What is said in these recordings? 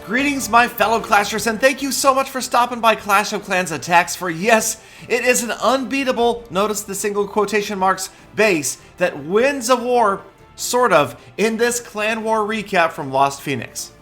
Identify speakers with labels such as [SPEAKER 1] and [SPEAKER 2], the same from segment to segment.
[SPEAKER 1] Greetings, my fellow Clashers, and thank you so much for stopping by Clash of Clans Attacks, for yes, it is an unbeatable, notice the single quotation marks, base that wins a war, sort of, in this Clan War recap from Lost Phoenix.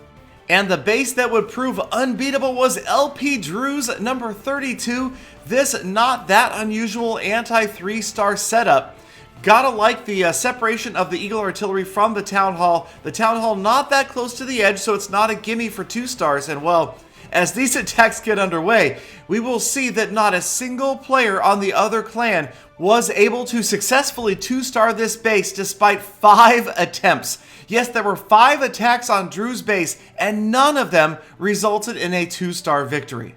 [SPEAKER 1] And the base that would prove unbeatable was LP Drew's number 32, this not that unusual anti-3-star setup. Gotta like the separation of the Eagle Artillery from the Town Hall. The Town Hall not that close to the edge, so it's not a gimme for 2 stars. And well, as these attacks get underway, we will see that not a single player on the other clan was able to successfully 2-star this base despite 5 attempts. Yes, there were 5 attacks on Drew's base, and none of them resulted in a 2-star victory.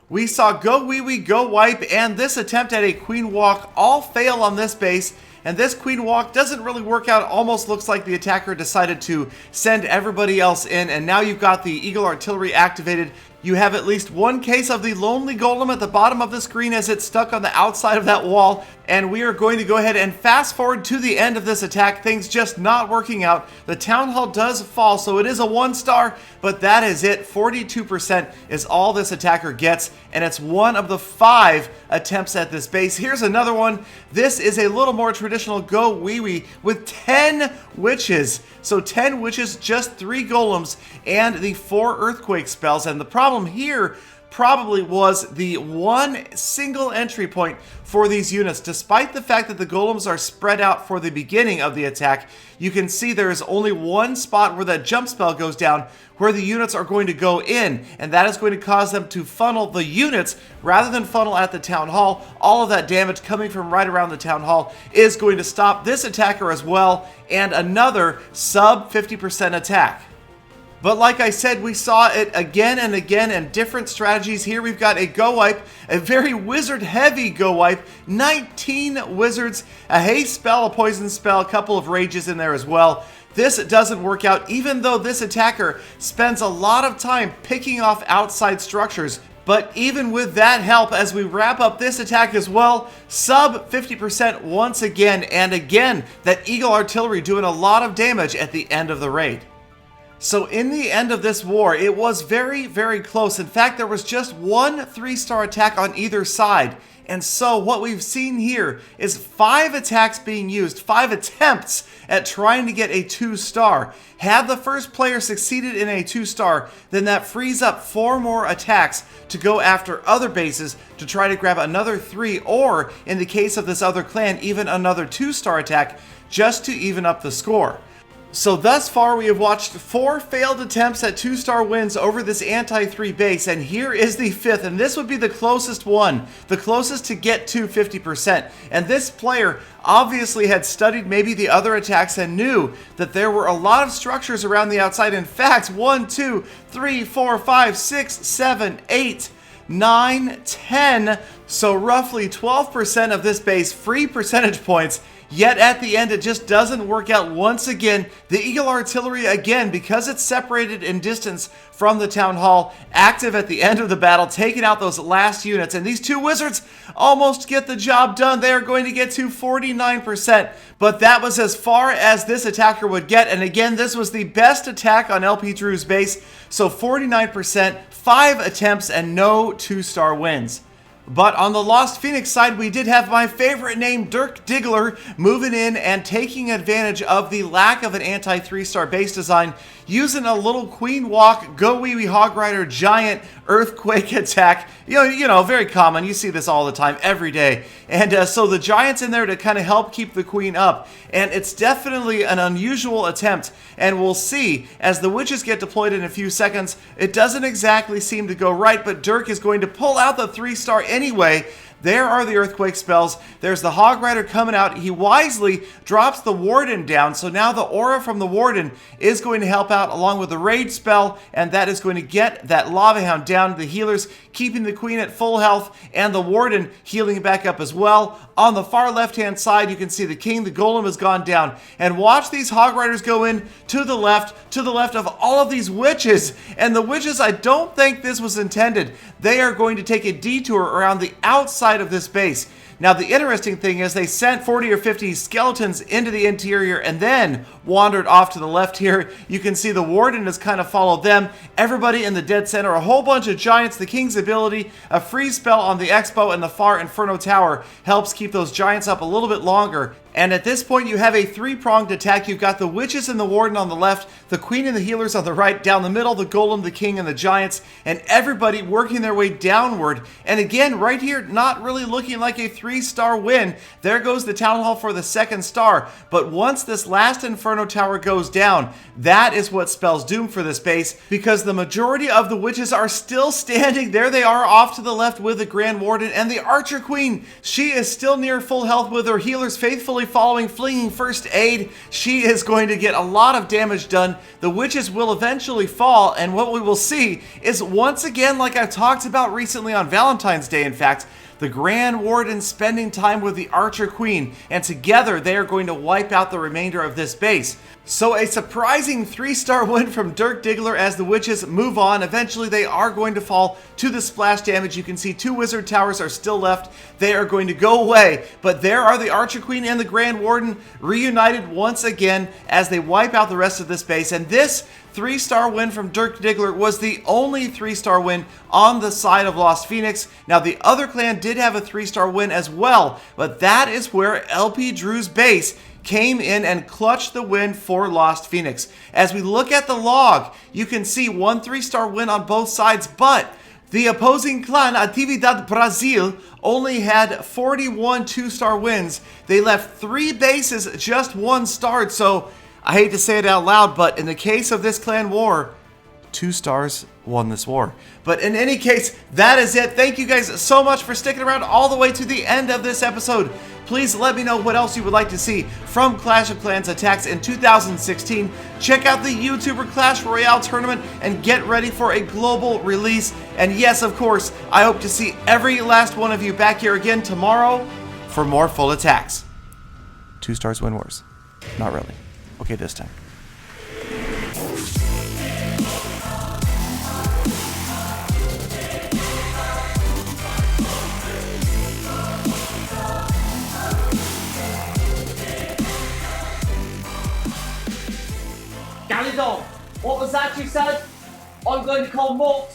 [SPEAKER 1] We saw Go Wee Wee, Go Wipe, and this attempt at a Queen Walk all fail on this base, and this Queen Walk doesn't really work out. Almost looks like the attacker decided to send everybody else in, and now you've got the Eagle Artillery activated. You have at least one case of the Lonely Golem at the bottom of the screen as it's stuck on the outside of that wall, and we are going to go ahead and fast forward to the end of this attack. Things just not working out. The Town Hall does fall, so it is a 1-star, but that is it. 42% is all this attacker gets, and it's one of the 5 attempts at this base. Here's another one. This is a little more traditional Go Wee Wee with 10 witches. So 10 witches, just 3 golems, and the 4 earthquake spells. And the problem here probably was the one single entry point for these units. Despite the fact that the golems are spread out for the beginning of the attack, you can see there is only one spot where that jump spell goes down where the units are going to go in, and that is going to cause them to funnel the units rather than funnel at the Town Hall. All of that damage coming from right around the Town Hall is going to stop this attacker as well, and another sub 50% attack. But like I said, we saw it again and again in different strategies. Here we've got a Go Wipe, a very wizard-heavy Go Wipe, 19 wizards, a haste spell, a poison spell, a couple of rages in there as well. This doesn't work out, even though this attacker spends a lot of time picking off outside structures. But even with that help, as we wrap up this attack as well, sub 50% once again, and again, that Eagle Artillery doing a lot of damage at the end of the raid. So in the end of this war, it was very, very close. In fact, there was just one 3-star attack on either side. And so what we've seen here is 5 attacks being used, 5 attempts at trying to get a 2-star. Had the first player succeeded in a 2-star, then that frees up 4 more attacks to go after other bases to try to grab another 3, or in the case of this other clan, even another 2-star attack, just to even up the score. So thus far we have watched 4 failed attempts at 2-star wins over this anti-3 base, and here is the 5th, and this would be the closest one, the closest to get to 50%. And this player obviously had studied maybe the other attacks and knew that there were a lot of structures around the outside. In fact, 1, 2, 3, 4, 5, 6, 7, 8, 9, 10, so roughly 12% of this base, free percentage points. Yet at the end, it just doesn't work out once again. The Eagle Artillery, again, because it's separated in distance from the Town Hall, active at the end of the battle, taking out those last units. And these 2 wizards almost get the job done. They are going to get to 49%. But that was as far as this attacker would get. And again, this was the best attack on LP Drew's base. So 49%, 5 attempts, and no 2-star wins. But on the Lost Phoenix side, we did have my favorite name, Dirk Diggler, moving in and taking advantage of the lack of an anti-3-star base design, using a little Queen Walk, Go Wee Wee Hog Rider Giant Earthquake attack. You know, very common. You see this all the time, every day. And so the Giant's in there to kind of help keep the Queen up. And it's definitely an unusual attempt. And we'll see, as the witches get deployed in a few seconds, it doesn't exactly seem to go right, but Dirk is going to pull out the 3-star anyway. There are the earthquake spells. There's the Hog Rider coming out. He wisely drops the Warden down, so now the aura from the Warden is going to help out along with the Rage spell, and that is going to get that Lava Hound down. The healers keeping the Queen at full health, and the Warden healing back up as well. On the far left-hand side, you can see the King, the Golem has gone down. And watch these Hog Riders go in to the left of all of these witches. And the witches, I don't think this was intended. they are going to take a detour around the outside of this base. Now, the interesting thing is they sent 40 or 50 skeletons into the interior and then wandered off to the left here. You can see the Warden has kind of followed them. Everybody in the dead center, a whole bunch of giants, the King's ability, a freeze spell on the Expo and the far Inferno Tower helps keep those giants up a little bit longer. And at this point, you have a three-pronged attack. You've got the Witches and the Warden on the left, the Queen and the Healers on the right, down the middle, the Golem, the King, and the Giants, and everybody working their way downward. And again, right here, not really looking like a 3-star win. There goes the Town Hall for the 2nd star. But once this last Inferno Tower goes down, that is what spells doom for this base, because the majority of the Witches are still standing. There they are off to the left with the Grand Warden and the Archer Queen. She is still near full health with her healers faithfully following, flinging first aid. She is going to get a lot of damage done. The Witches will eventually fall, and what we will see is, once again, like I've talked about recently on Valentine's Day, in fact, the Grand Warden spending time with the Archer Queen, and together they are going to wipe out the remainder of this base. So a surprising 3-star win from Dirk Diggler as the Witches move on. Eventually they are going to fall to the splash damage. You can see 2 Wizard Towers are still left. They are going to go away, but there are the Archer Queen and the Grand Warden reunited once again as they wipe out the rest of this base. And this 3-star win from Dirk Diggler was the only 3-star win on the side of Lost Phoenix. Now, the other clan did have a 3-star win as well, but that is where LP Drew's base came in and clutched the win for Lost Phoenix. As we look at the log, you can see 1 3-star win on both sides, but the opposing clan, Atividad Brazil, only had 41 2-star wins. They left 3 bases, just 1 starred, so I hate to say it out loud, but in the case of this clan war, 2 stars won this war. But in any case, that is it. Thank you guys so much for sticking around all the way to the end of this episode. Please let me know what else you would like to see from Clash of Clans attacks in 2016. Check out the YouTuber Clash Royale tournament and get ready for a global release. And yes, of course, I hope to see every last one of you back here again tomorrow for more full attacks. 2 stars win wars. Not really. Okay, this time.
[SPEAKER 2] Galadon, what was that you said? I'm going to call Mort